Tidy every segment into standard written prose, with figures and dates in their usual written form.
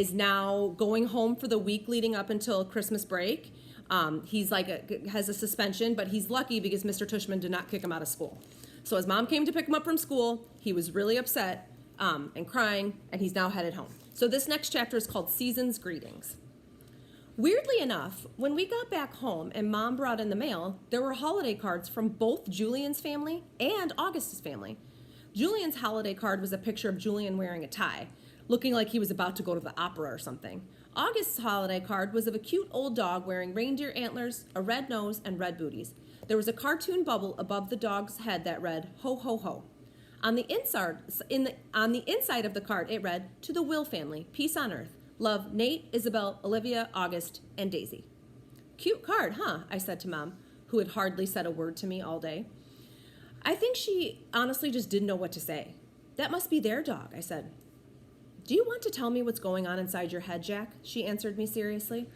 is now going home for the week leading up until Christmas break. He's has a suspension, but he's lucky because Mr. Tushman did not kick him out of school. So his mom came to pick him up from school. He was really upset and crying, and he's now headed home. So this next chapter is called Season's Greetings. Weirdly enough, when we got back home and Mom brought in the mail, there were holiday cards from both Julian's family and August's family. Julian's holiday card was a picture of Julian wearing a tie, looking like he was about to go to the opera or something. August's holiday card was of a cute old dog wearing reindeer antlers, a red nose, and red booties. There was a cartoon bubble above the dog's head that read, "Ho, ho, ho." On the inside of the card, it read, "To the Will family, peace on earth. Love, Nate, Isabel, Olivia, August, and Daisy." Cute card, huh? I said to Mom, who had hardly said a word to me all day. I think she honestly just didn't know what to say. "That must be their dog," I said. "Do you want to tell me what's going on inside your head, Jack?" she answered me seriously.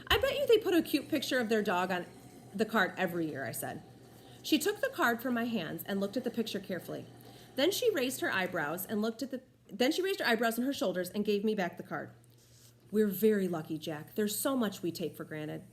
"I bet you they put a cute picture of their dog on the card every year," I said. She took the card from my hands and looked at the picture carefully. Then she raised her eyebrows and her shoulders and gave me back the card. "We're very lucky, Jack. There's so much we take for granted."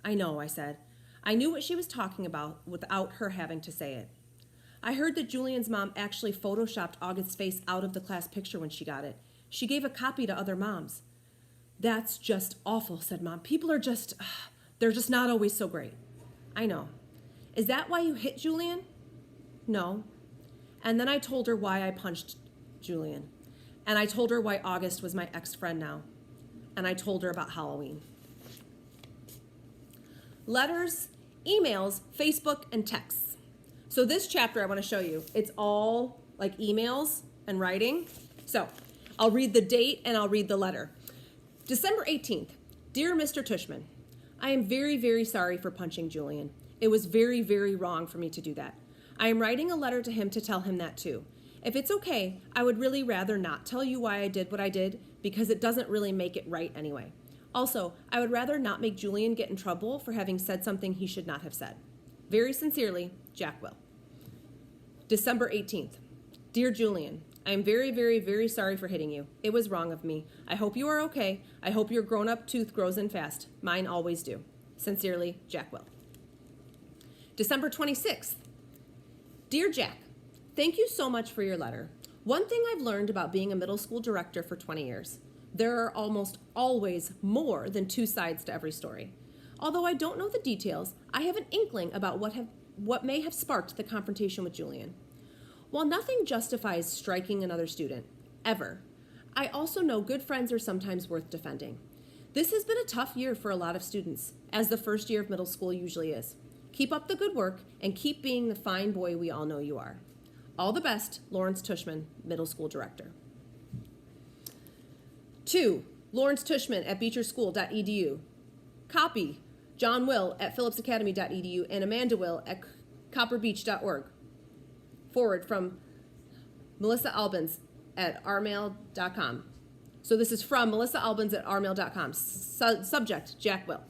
"I know," I said. I knew what she was talking about without her having to say it. I heard that Julian's mom actually photoshopped August's face out of the class picture when she got it. She gave a copy to other moms. "That's just awful," said Mom. "People are they're just not always so great." "I know. Is that why you hit Julian?" "No." And then I told her why I punched Julian. And I told her why August was my ex-friend now. And I told her about Halloween. Letters, emails, Facebook, and texts. So this chapter I want to show you, it's all like emails and writing. So I'll read the date and I'll read the letter. December 18th. Dear Mr. Tushman, I am very, very sorry for punching Julian. It was very, very wrong for me to do that. I am writing a letter to him to tell him that too. If it's okay, I would really rather not tell you why I did what I did because it doesn't really make it right anyway. Also, I would rather not make Julian get in trouble for having said something he should not have said. Very sincerely, Jack Will. December 18th. Dear Julian, I am very, very, very sorry for hitting you. It was wrong of me. I hope you are okay. I hope your grown-up tooth grows in fast. Mine always do. Sincerely, Jack Will. December 26th. Dear Jack, thank you so much for your letter. One thing I've learned about being a middle school director for 20 years, there are almost always more than two sides to every story. Although I don't know the details, I have an inkling about what may have sparked the confrontation with Julian. While nothing justifies striking another student, ever, I also know good friends are sometimes worth defending. This has been a tough year for a lot of students, as the first year of middle school usually is. Keep up the good work and keep being the fine boy we all know you are. All the best, Lawrence Tushman, Middle School Director. 2. Lawrence Tushman at beecherschool.edu. Copy, John Will at phillipsacademy.edu and Amanda Will at copperbeach.org. Forward from Melissa Albans at rmail.com. So this is from Melissa Albans at rmail.com. Subject, Jack Will.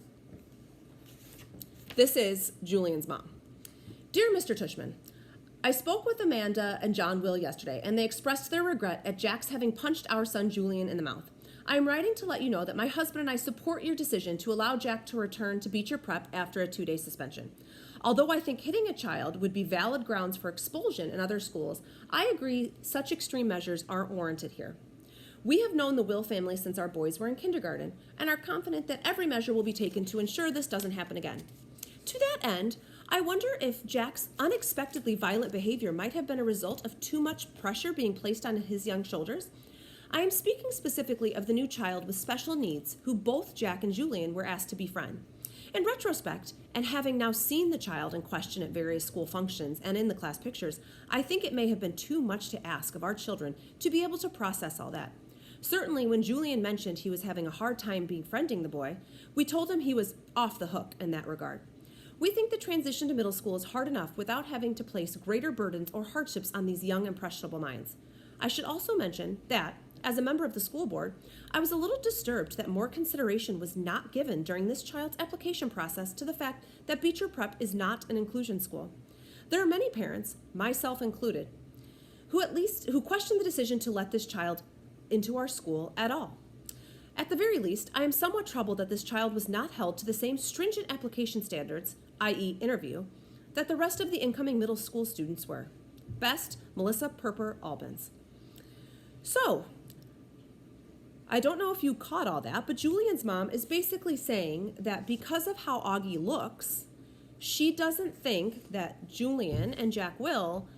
This is Julian's mom. Dear Mr. Tushman, I spoke with Amanda and John Will yesterday, and they expressed their regret at Jack's having punched our son Julian in the mouth. I am writing to let you know that my husband and I support your decision to allow Jack to return to Beecher Prep after a 2-day suspension. Although I think hitting a child would be valid grounds for expulsion in other schools, I agree such extreme measures aren't warranted here. We have known the Will family since our boys were in kindergarten and are confident that every measure will be taken to ensure this doesn't happen again. To that end, I wonder if Jack's unexpectedly violent behavior might have been a result of too much pressure being placed on his young shoulders. I am speaking specifically of the new child with special needs who both Jack and Julian were asked to befriend. In retrospect, and having now seen the child in question at various school functions and in the class pictures, I think it may have been too much to ask of our children to be able to process all that. Certainly, when Julian mentioned he was having a hard time befriending the boy, we told him he was off the hook in that regard. We think the transition to middle school is hard enough without having to place greater burdens or hardships on these young, impressionable minds. I should also mention that, as a member of the school board, I was a little disturbed that more consideration was not given during this child's application process to the fact that Beecher Prep is not an inclusion school. There are many parents, myself included, who question the decision to let this child into our school at all. At the very least, I am somewhat troubled that this child was not held to the same stringent application standards, i.e. interview, that the rest of the incoming middle school students were. Best, Melissa Perper Albans. So, I don't know if you caught all that, but Julian's mom is basically saying that because of how Augie looks, she doesn't think that Julian and Jack Will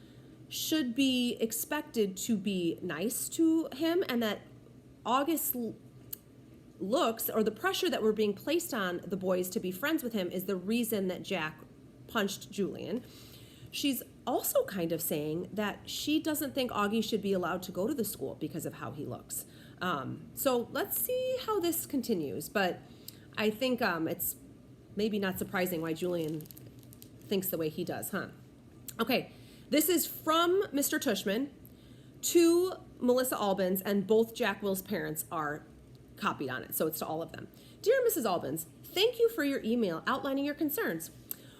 should be expected to be nice to him, and that August's looks, or the pressure that were being placed on the boys to be friends with him, is the reason that Jack punched Julian. She's also kind of saying that she doesn't think Augie should be allowed to go to the school because of how he looks. So let's see how this continues. But I think it's maybe not surprising why Julian thinks the way he does, huh? Okay, this is from Mr. Tushman to Melissa Albans, and both Jack Will's parents are copied on it, so it's to all of them. Dear Mrs. Albans, thank you for your email outlining your concerns.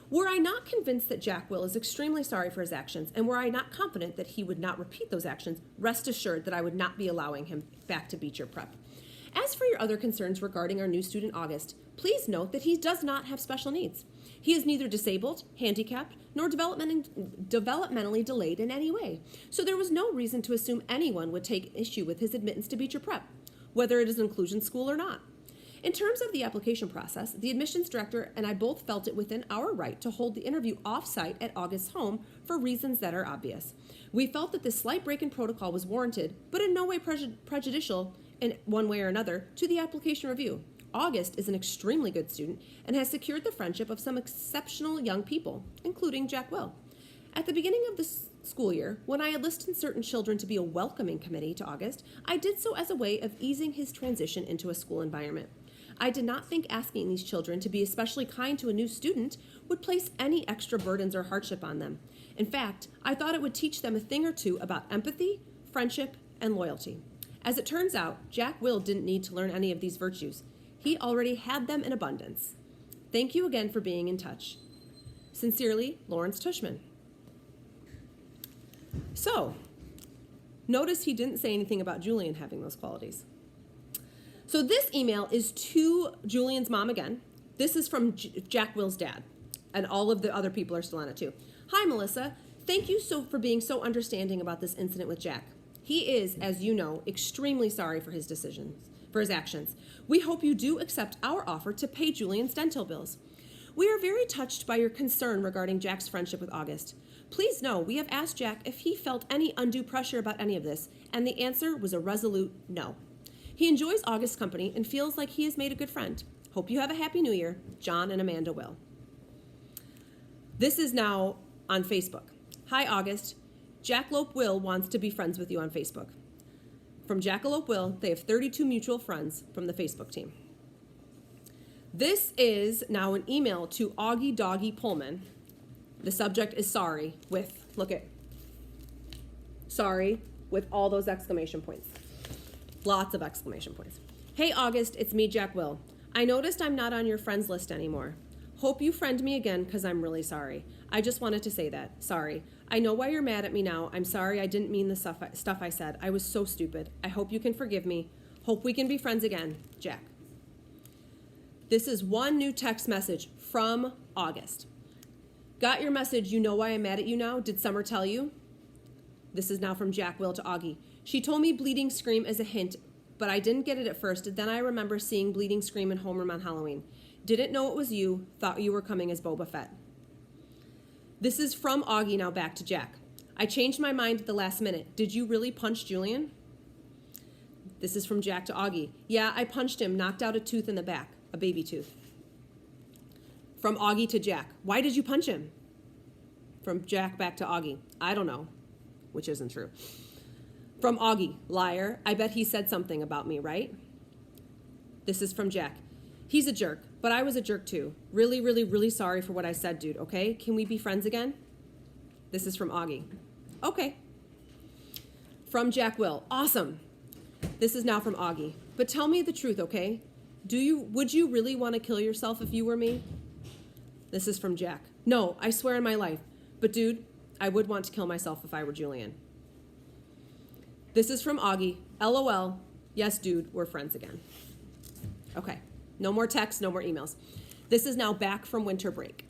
Were I not convinced that Jack Will is extremely sorry for his actions, and were I not confident that he would not repeat those actions, rest assured that I would not be allowing him back to Beecher Prep. As for your other concerns regarding our new student August, please note that he does not have special needs. He is neither disabled, handicapped, nor developmentally delayed in any way, so there was no reason to assume anyone would take issue with his admittance to Beecher Prep, whether it is an inclusion school or not. In terms of the application process, the admissions director and I both felt it within our right to hold the interview off-site at August's home for reasons that are obvious. We felt that this slight break in protocol was warranted, but in no way prejudicial in one way or another to the application review. August is an extremely good student and has secured the friendship of some exceptional young people, including Jack Will. At the beginning of the school year, when I enlisted certain children to be a welcoming committee to August, I did so as a way of easing his transition into a school environment. I did not think asking these children to be especially kind to a new student would place any extra burdens or hardship on them. In fact, I thought it would teach them a thing or two about empathy, friendship, and loyalty. As it turns out, Jack Will didn't need to learn any of these virtues. He already had them in abundance. Thank you again for being in touch. Sincerely, Lawrence Tushman. So, notice he didn't say anything about Julian having those qualities. So this email is to Julian's mom again. This is from Jack Will's dad, and all of the other people are still on it too. Hi, Melissa. Thank you for being so understanding about this incident with Jack. He is, as you know, extremely sorry for his actions. We hope you do accept our offer to pay Julian's dental bills. We are very touched by your concern regarding Jack's friendship with August. Please know we have asked Jack if he felt any undue pressure about any of this, and the answer was a resolute no. He enjoys August's company and feels like he has made a good friend. Hope you have a happy new year. John and Amanda Will. This is now on Facebook. Hi, August. Jackalope Will wants to be friends with you on Facebook. From Jackalope Will, they have 32 mutual friends from the Facebook team. This is now an email to Augie Doggy Pullman. The subject is sorry with, look at, sorry with all those exclamation points. Lots of exclamation points. Hey, August, it's me, Jack Will. I noticed I'm not on your friends list anymore. Hope you friend me again because I'm really sorry. I just wanted to say that. Sorry. I know why you're mad at me now. I'm sorry I didn't mean the stuff I said. I was so stupid. I hope you can forgive me. Hope we can be friends again. Jack. This is one new text message from August. Got your message, you know why I'm mad at you now? Did Summer tell you? This is now from Jack Will to Augie. She told me Bleeding Scream as a hint, but I didn't get it at first. Then I remember seeing Bleeding Scream in Homeroom on Halloween. Didn't know it was you. Thought you were coming as Boba Fett. This is from Augie now back to Jack. I changed my mind at the last minute. Did you really punch Julian? This is from Jack to Augie. Yeah, I punched him, knocked out a tooth in the back, a baby tooth. From Augie to Jack. Why did you punch him? From Jack back to Augie. I don't know, which isn't true. From Augie, liar, I bet he said something about me, right? This is from Jack. He's a jerk, but I was a jerk too. Really, really, really sorry for what I said, dude, okay? Can we be friends again? This is from Augie. Okay. From Jack Will. Awesome. This is now from Augie. But tell me the truth, okay? Would you really want to kill yourself if you were me? This is from Jack. No, I swear on my life. But dude, I would want to kill myself if I were Julian. This is from Augie. LOL. Yes, dude, we're friends again. Okay, no more texts, no more emails. This is now back from winter break.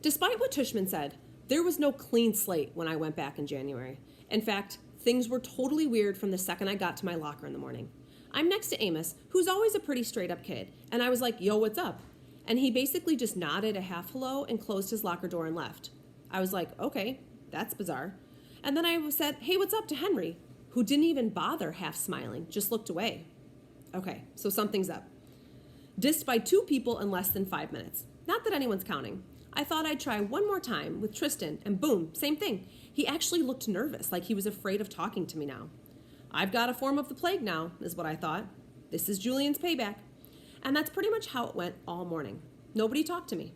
Despite what Tushman said, there was no clean slate when I went back in January. In fact, things were totally weird from the second I got to my locker in the morning. I'm next to Amos, who's always a pretty straight up kid, and I was like, yo, what's up? And he basically just nodded a half hello and closed his locker door and left. I was like, okay, that's bizarre. And then I said, hey, what's up to Henry, who didn't even bother half smiling, just looked away. Okay, so something's up. Dissed by 2 people in less than 5 minutes. Not that anyone's counting. I thought I'd try one more time with Tristan, and boom, same thing. He actually looked nervous, like he was afraid of talking to me now. I've got a form of the plague now, is what I thought. This is Julian's payback. And that's pretty much how it went all morning. Nobody talked to me.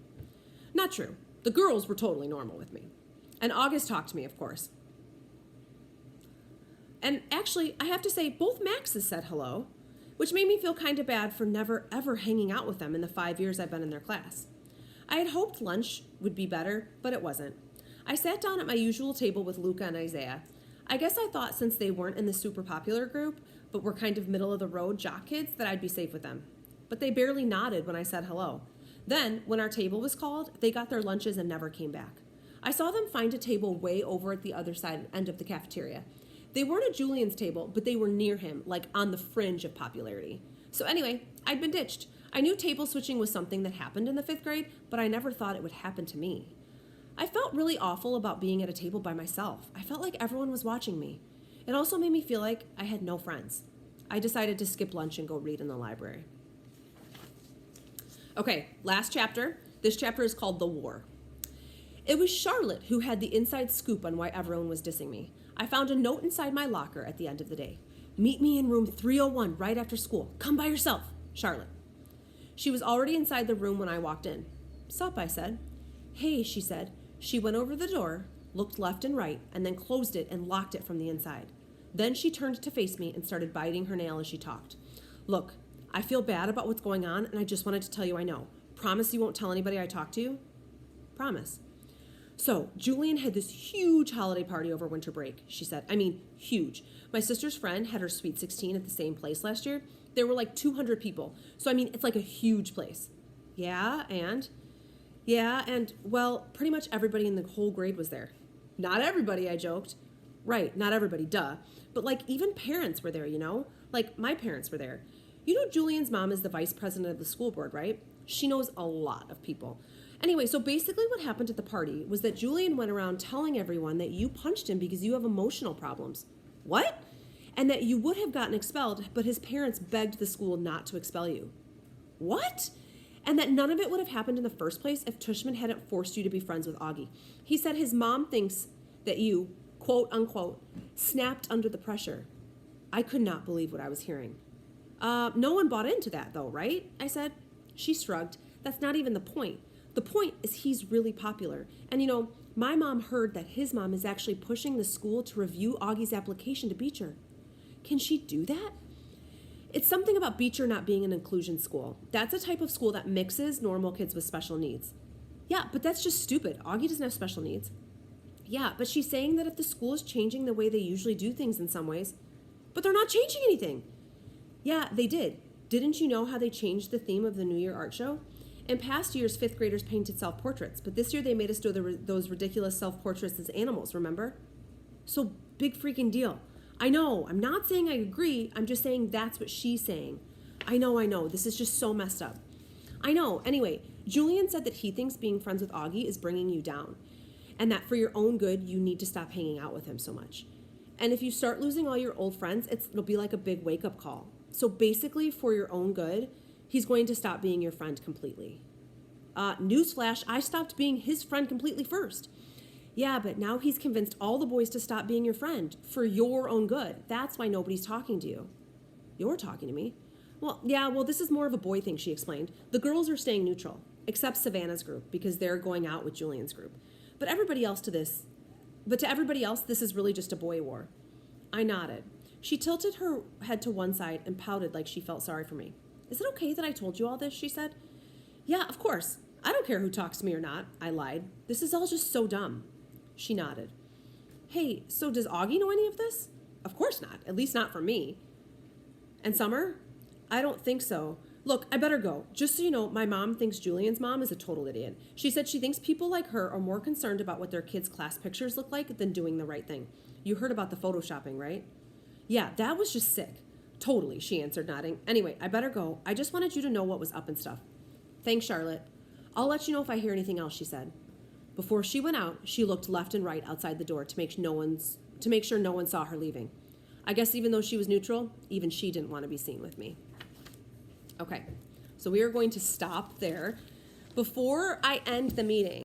Not true. The girls were totally normal with me. And August talked to me, of course. And actually, I have to say, both Maxes said hello, which made me feel kind of bad for never, ever hanging out with them in the 5 years I've been in their class. I had hoped lunch would be better, but it wasn't. I sat down at my usual table with Luca and Isaiah. I guess I thought since they weren't in the super popular group, but were kind of middle-of-the-road jock kids, that I'd be safe with them. But they barely nodded when I said hello. Then, when our table was called, they got their lunches and never came back. I saw them find a table way over at the other side end of the cafeteria. They weren't at Julian's table, but they were near him, like on the fringe of popularity. So anyway, I'd been ditched. I knew table switching was something that happened in the 5th grade, but I never thought it would happen to me. I felt really awful about being at a table by myself. I felt like everyone was watching me. It also made me feel like I had no friends. I decided to skip lunch and go read in the library. Okay, last chapter. This chapter is called The War. It was Charlotte who had the inside scoop on why everyone was dissing me. I found a note inside my locker at the end of the day. Meet me in room 301 right after school. Come by yourself, Charlotte. She was already inside the room when I walked in. Sup, I said. Hey, she said. She went over the door, looked left and right, and then closed it and locked it from the inside. Then she turned to face me and started biting her nail as she talked. Look, I feel bad about what's going on, and I just wanted to tell you I know. Promise you won't tell anybody I talked to you? Promise. So, Julian had this huge holiday party over winter break, she said. I mean, huge. My sister's friend had her Sweet 16 at the same place last year. There were like 200 people. So, I mean, it's like a huge place. Yeah, and, well, pretty much everybody in the whole grade was there. Not everybody, I joked. Right, not everybody, duh. But like even parents were there, you know? Like my parents were there. You know Julian's mom is the vice president of the school board, right? She knows a lot of people. Anyway, so basically what happened at the party was that Julian went around telling everyone that you punched him because you have emotional problems. What? And that you would have gotten expelled, but his parents begged the school not to expel you. What? And that none of it would have happened in the first place if Tushman hadn't forced you to be friends with Augie. He said his mom thinks that you, quote unquote, snapped under the pressure. I could not believe what I was hearing. No one bought into that though, right? I said. She shrugged. That's not even the point. The point is he's really popular. And you know, my mom heard that his mom is actually pushing the school to review Augie's application to Beecher. Can she do that? It's something about Beecher not being an inclusion school. That's a type of school that mixes normal kids with special needs. Yeah, but that's just stupid. Augie doesn't have special needs. Yeah, but she's saying that if the school is changing the way they usually do things in some ways, but they're not changing anything. Yeah, they did. Didn't you know how they changed the theme of the New Year art show? In past years, 5th graders painted self-portraits, but this year they made us do those ridiculous self-portraits as animals, remember? So big freaking deal. I know, I'm not saying I agree, I'm just saying that's what she's saying. I know, this is just so messed up. I know, anyway, Julian said that he thinks being friends with Augie is bringing you down, and that for your own good, you need to stop hanging out with him so much. And if you start losing all your old friends, it'll be like a big wake-up call. So basically, for your own good, he's going to stop being your friend completely. Newsflash, I stopped being his friend completely first. Yeah, but now he's convinced all the boys to stop being your friend for your own good. That's why nobody's talking to you. You're talking to me? Well, this is more of a boy thing, she explained. The girls are staying neutral, except Savannah's group, because they're going out with Julian's group. But to everybody else, this is really just a boy war. I nodded. She tilted her head to one side and pouted like she felt sorry for me. Is it okay that I told you all this, she said. Yeah, of course. I don't care who talks to me or not, I lied. This is all just so dumb. She nodded. Hey, so does Augie know any of this? Of course not, at least not from me. And Summer? I don't think so, Look, I better go. Just so you know, my mom thinks Julian's mom is a total idiot. She said she thinks people like her are more concerned about what their kids' class pictures look like than doing the right thing. You heard about the photoshopping, right? Yeah, that was just sick. Totally, she answered, nodding. Anyway, I better go. I just wanted you to know what was up and stuff. Thanks, Charlotte. I'll let you know if I hear anything else, she said. Before she went out, she looked left and right outside the door to make sure no one saw her leaving. I guess even though she was neutral, even she didn't want to be seen with me. Okay, so we are going to stop there. Before I end the meeting,